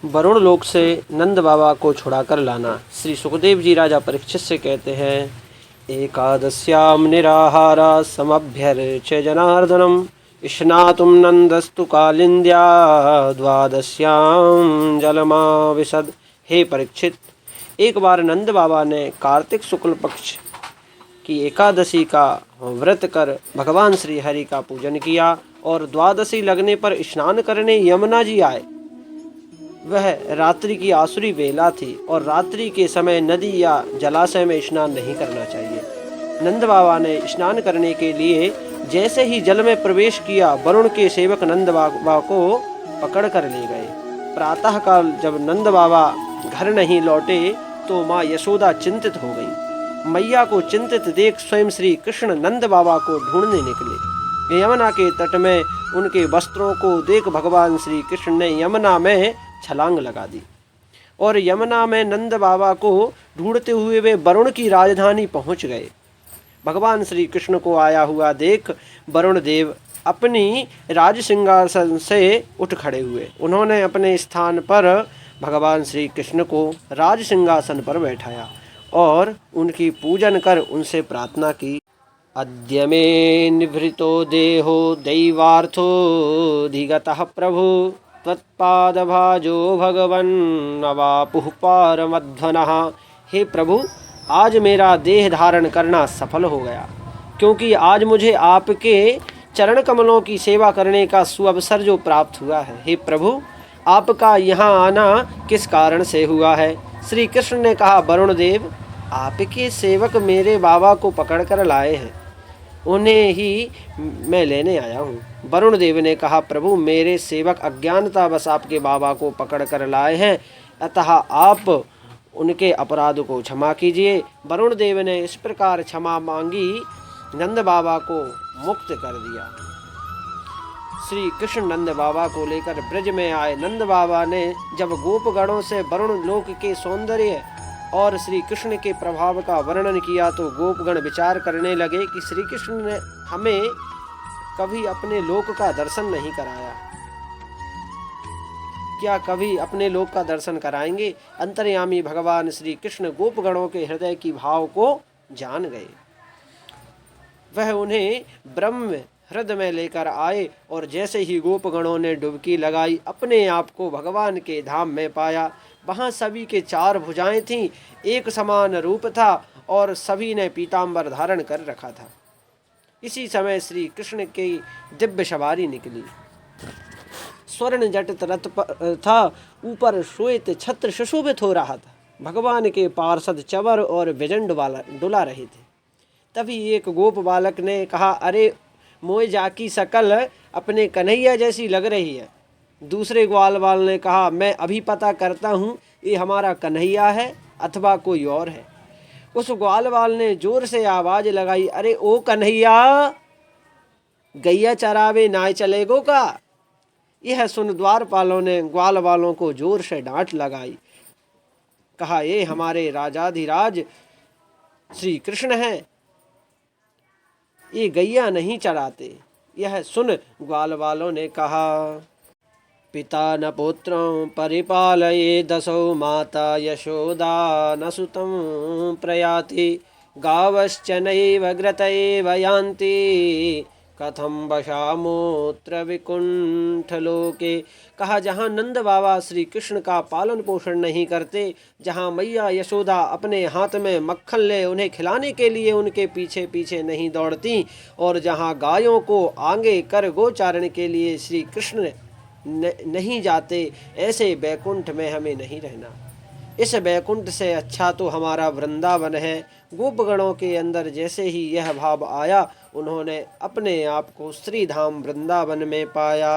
वरुण लोक से नंद बाबा को छुड़ा कर लाना। श्री सुखदेव जी राजा परीक्षित से कहते हैं, एकादश्याम निराहारा समभ्यर्च्य जनार्दनम स्नातुम नंदस्तु कालिंद्या द्वादश्याम जलमाविशद। हे परीक्षित, एक बार नंद बाबा ने कार्तिक शुक्ल पक्ष की एकादशी का व्रत कर भगवान श्री हरि का पूजन किया और द्वादशी लगने पर स्नान करने यमुना जी आए। वह रात्रि की आसुरी बेला थी और रात्रि के समय नदी या जलाशय में स्नान नहीं करना चाहिए। नंद बाबा ने स्नान करने के लिए जैसे ही जल में प्रवेश किया, वरुण के सेवक नंद बाबा को पकड़ कर ले गए। प्रातःकाल जब नंद बाबा घर नहीं लौटे तो माँ यशोदा चिंतित हो गई। मैया को चिंतित देख स्वयं श्री कृष्ण नंद बाबा को ढूंढने निकले। यमुना के तट में उनके वस्त्रों को देख भगवान श्री कृष्ण ने यमुना में छलांग लगा दी और यमुना में नंद बाबा को ढूंढते हुए वे वरुण की राजधानी पहुंच गए। भगवान श्री कृष्ण को आया हुआ देख वरुण देव अपनी राज सिंहासन से उठ खड़े हुए। उन्होंने अपने स्थान पर भगवान श्री कृष्ण को राज सिंहासन पर बैठाया और उनकी पूजन कर उनसे प्रार्थना की। अद्य मे निभृतो देहो दैवार्थो धिगतः प्रभु त्वत्पादभाजो भगवन् अवापुः पारमध्वनः। हे प्रभु, आज मेरा देह धारण करना सफल हो गया, क्योंकि आज मुझे आपके चरण कमलों की सेवा करने का सुअवसर जो प्राप्त हुआ है। हे प्रभु, आपका यहाँ आना किस कारण से हुआ है? श्री कृष्ण ने कहा, वरुण देव, आपके सेवक मेरे बाबा को पकड़ कर लाए हैं, उन्हें ही मैं लेने आया हूँ। वरुण देव ने कहा, प्रभु, मेरे सेवक अज्ञानतावश आपके बाबा को पकड़ कर लाए हैं, अतः आप उनके अपराध को क्षमा कीजिए। वरुण देव ने इस प्रकार क्षमा मांगी, नंद बाबा को मुक्त कर दिया। श्री कृष्ण नंद बाबा को लेकर ब्रज में आए। नंद बाबा ने जब गोपगणों से वरुण लोक के सौंदर्य और श्री कृष्ण के प्रभाव का वर्णन किया तो गोपगण विचार करने लगे कि श्री कृष्ण ने हमें कभी अपने लोक का दर्शन नहीं कराया, क्या कभी अपने लोक का दर्शन कराएंगे? अंतर्यामी भगवान श्री कृष्ण गोपगणों के हृदय की भाव को जान गए। वह उन्हें ब्रह्म हृदय में लेकर आए और जैसे ही गोपगणों ने डुबकी लगाई, अपने आप को भगवान के धाम में पाया। वहाँ सभी के 4 भुजाएं थीं, एक समान रूप था और सभी ने पीतांबर धारण कर रखा था। इसी समय श्री कृष्ण की दिव्य सवारी निकली। स्वर्ण जटित रथ था, ऊपर श्वेत छत्र सुशोभित हो रहा था। भगवान के पार्षद चवर और व्यजन डुला रहे थे। तभी एक गोप बालक ने कहा, अरे मोए जाकी शकल अपने कन्हैया जैसी लग रही है। दूसरे ग्वाल वाल ने कहा, मैं अभी पता करता हूँ ये हमारा कन्हैया है अथवा कोई और है। उस ग्वाल वाल ने जोर से आवाज लगाई, अरे ओ कन्हैया, गैया चरावे नाय चलेगो का? यह सुन द्वारपालों ने ग्वाल वालों को जोर से डांट लगाई। कहा, ये हमारे राजाधिराज श्री कृष्ण हैं, ये गैया नहीं चराते। यह सुन ग्वाल वालों ने कहा, पिता न पुत्रं परिपालये दशो माता यशोदा न सुतं प्रयाति गावश्च नैव घृत एव यान्ति कथम वशामोत्र विकुंठ लोके। कहा, जहाँ नंद बाबा श्री कृष्ण का पालन पोषण नहीं करते, जहाँ मैया यशोदा अपने हाथ में मक्खन ले उन्हें खिलाने के लिए उनके पीछे पीछे नहीं दौड़ती, और जहाँ गायों को आगे कर गोचारण के लिए श्री कृष्ण नहीं जाते, ऐसे बैकुंठ में हमें नहीं रहना। इस बैकुंठ से अच्छा तो हमारा वृंदावन है। गोपगणों के अंदर जैसे ही यह भाव आया, उन्होंने अपने आप को श्रीधाम वृंदावन में पाया।